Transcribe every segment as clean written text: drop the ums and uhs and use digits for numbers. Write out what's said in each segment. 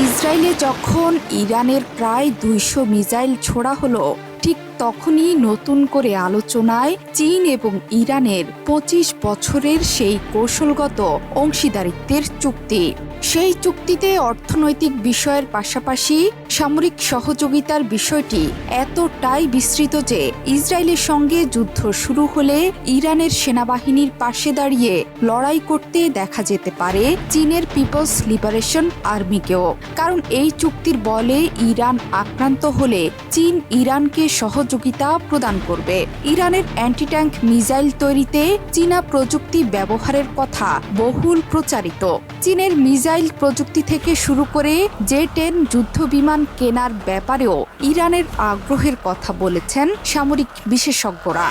ইসরায়েলে যখন ইরানের প্রায় ২০০ মিসাইল ছোড়া হলো, ঠিক তখনই নতুন করে আলোচনায় চীন এবং ইরানের ২৫ বছরের সেই কৌশলগত অংশীদারিত্বের চুক্তি। সেই চুক্তিতে অর্থনৈতিক বিষয়ের পাশাপাশি সামরিক সহযোগিতার বিষয়টি এতটাই বিস্তৃত যে ইসরায়েলের সঙ্গে যুদ্ধ শুরু হলে ইরানের সেনাবাহিনীর পাশে দাঁড়িয়ে লড়াই করতে দেখা যেতে পারে চীনের পিপলস লিবারেশন আর্মিকেও। কারণ এই চুক্তির বলে ইরান আক্রান্ত হলে চীন ইরানকে সহযোগিতা প্রদান করবে। ইরানের অ্যান্টি ট্যাঙ্ক মিসাইল তৈরিতে চীনা প্রযুক্তি ব্যবহারের কথা বহুল প্রচারিত। চীনের মিসাইল প্রযুক্তি থেকে শুরু করে জে-10 যুদ্ধবিমান কেনার ব্যাপারেও ইরানের আগ্রহের কথা বলেছেন সামরিক বিশেষজ্ঞরা।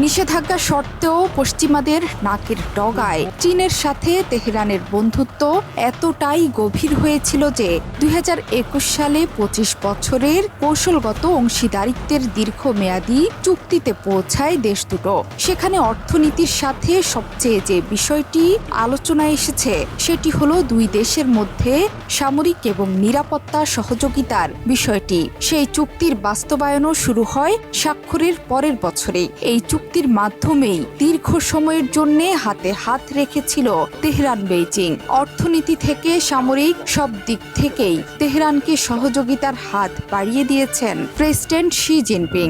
নিষেধাজ্ঞা সত্ত্বেও পশ্চিমাদের নাকের ডগায় চীনের সাথে তেহরানের বন্ধুত্ব এতটাই গভীর হয়েছিল যে ২০২১ সালে ২৫ বছরের কৌশলগত অংশীদারিত্বের দীর্ঘমেয়াদী চুক্তিতে পৌঁছায় দেশ দুটো। সেখানে অর্থনীতির সাথে সবচেয়ে যে বিষয়টি আলোচনায় এসেছে সেটি হলো দুই দেশের মধ্যে সামরিক এবং নিরাপত্তা সহযোগিতার বিষয়টি। সেই চুক্তির বাস্তবায়নও শুরু হয় স্বাক্ষরের পরের বছরে। এই চুক্তির মাধ্যমেই দীর্ঘ সময়ের জন্য হাতে হাত রেখেছিল তেহরান বেইজিং। অর্থনীতি থেকে সামরিক সব দিক থেকেই তেহরানকে সহযোগিতার হাত বাড়িয়ে দিয়েছেন প্রেসিডেন্ট শি জিনপিং।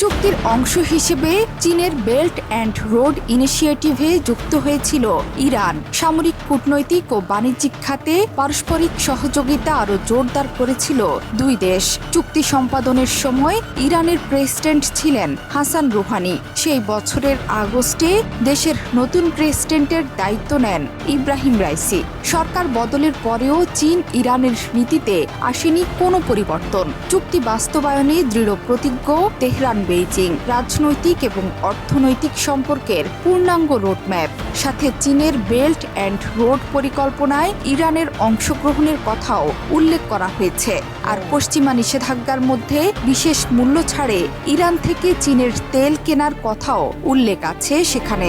চুক্তির অংশ হিসেবে চীনের বেল্ট অ্যান্ড রোড ইনিশিয়েটিভে যুক্ত হয়েছিল ইরান। সামরিক, কূটনৈতিক ও বাণিজ্যিক খাতে পারস্পরিক সহযোগিতা আরও জোরদার করেছিল দুই দেশ। চুক্তি সম্পাদনের সময় ইরানের প্রেসিডেন্ট ছিলেন হাসান রুহানি। সেই বছরের আগস্টে দেশের নতুন প্রেসিডেন্টের দায়িত্ব নেন ইব্রাহিম রাইসি। সরকার বদলের পরেও চীন ইরানের নীতিতে আসেনি কোনো পরিবর্তন। চুক্তি বাস্তবায়নে দৃঢ় প্রতিজ্ঞ তেহরান বেইজিং। রাজনৈতিক এবং অর্থনৈতিক সম্পর্কের পূর্ণাঙ্গ রোডম্যাপ, সাথে চীনের বেল্ট অ্যান্ড রোড পরিকল্পনায় ইরানের অংশগ্রহণের কথাও উল্লেখ করা হয়েছে। আর পশ্চিমা নিষেধাজ্ঞার মধ্যে বিশেষ মূল্য ছাড়ে ইরান থেকে চীনের তেল কেনার কথাও উল্লেখ আছে সেখানে।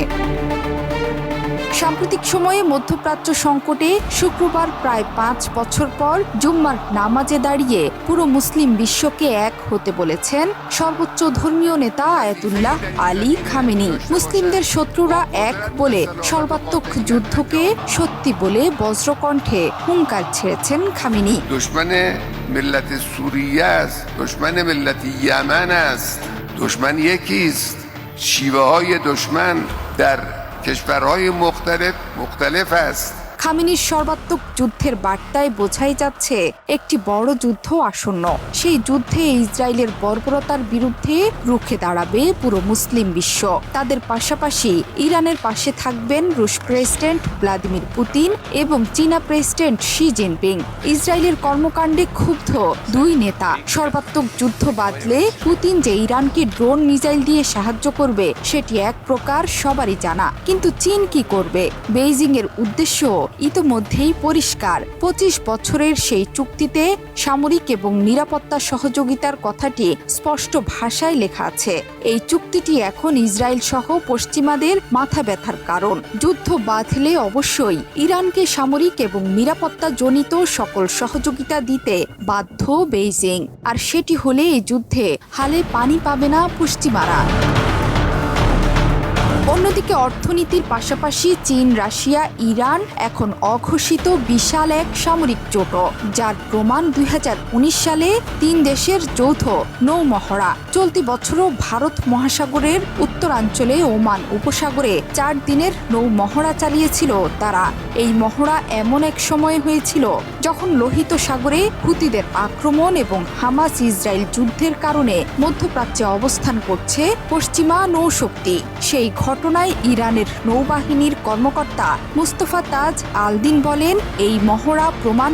সাম্প্রতিক সময়ে মধ্যপ্রাচ্য সংকটে শুক্রবার প্রায় ৫ বছর পর জুম্মার নামাজে দাঁড়িয়ে পুরো মুসলিম বিশ্বকে এক হতে বলেছেন সর্বোচ্চ ধর্মীয় নেতা আয়াতুল্লাহ আলী খামেনি। মুসলিমদের শত্রুরা এক বলে সর্বাত্মক যুদ্ধকে সত্যি বলে বজ্রকণ্ঠে হুঙ্কার ছেড়েছেন খামেনি। দুশমনে মিল্লাত সুরিয়ে است، দুশমন মিল্লাত ইয়েমেন است، দুশমন یکی است، شیوه‌های دشمن در کشورهای مختلف است। খামেনির সর্বাত্মক যুদ্ধের বার্তায় বোঝাই যাচ্ছে একটি বড় যুদ্ধ আসন্ন। সেই যুদ্ধে ইসরায়েলের বর্বরতার বিরুদ্ধে রুখে দাঁড়াবে পুরো মুসলিম বিশ্ব। তাদের পাশাপাশি ইরানের পাশে থাকবেন রুশ প্রেসিডেন্ট ভ্লাদিমির পুতিন এবং চীনা প্রেসিডেন্ট শি জিনপিং। ইসরায়েলের কর্মকাণ্ডে ক্ষুব্ধ দুই নেতা সর্বাত্মক যুদ্ধ বাঁধলে পুতিন যে ইরানকে ড্রোন মিসাইল দিয়ে সাহায্য করবে সেটি এক প্রকার সবারই জানা। কিন্তু চীন কি করবে? বেইজিং এর উদ্দেশ্য ইতোমধ্যেই পরিষ্কার। ২৫ বছরের সেই চুক্তিতে সামরিক এবং নিরাপত্তা সহযোগিতার কথাটি স্পষ্ট ভাষায় লেখা আছে। এই চুক্তিটি এখন ইসরায়েল সহ পশ্চিমাদের মাথা ব্যথার কারণ। যুদ্ধ বাঁধলে অবশ্যই ইরানকে সামরিক এবং নিরাপত্তা জনিত সকল সহযোগিতা দিতে বাধ্য বেইজিং। আর সেটি হলে এই যুদ্ধে হালে পানি পাবে না পশ্চিমারা। অন্যদিকে অর্থনীতির পাশাপাশি চীন, রাশিয়া, ইরান এখন অঘোষিত বিশাল এক সামরিক জোট, যার প্রমাণ ২০১৯ সালে ৩ দেশের যৌথ নৌমহড়া। চলতি বছরও ভারত মহাসাগরের উত্তরাঞ্চলে ওমান উপসাগরে ৪ দিনের নৌমহড়া চালিয়েছিল তারা। এই মহড়া এমন এক সময় হয়েছিল যখন লোহিত সাগরে হুতিদের আক্রমণ এবং হামাস ইসরায়েল যুদ্ধের কারণে মধ্যপ্রাচ্যে অবস্থান করছে পশ্চিমা নৌশক্তি। সেই ঘটনায় ইরানের নৌবাহিনীর কর্মকর্তা মুস্তফা তাজ আল-দিন বলেন, এই মহড়া প্রমাণ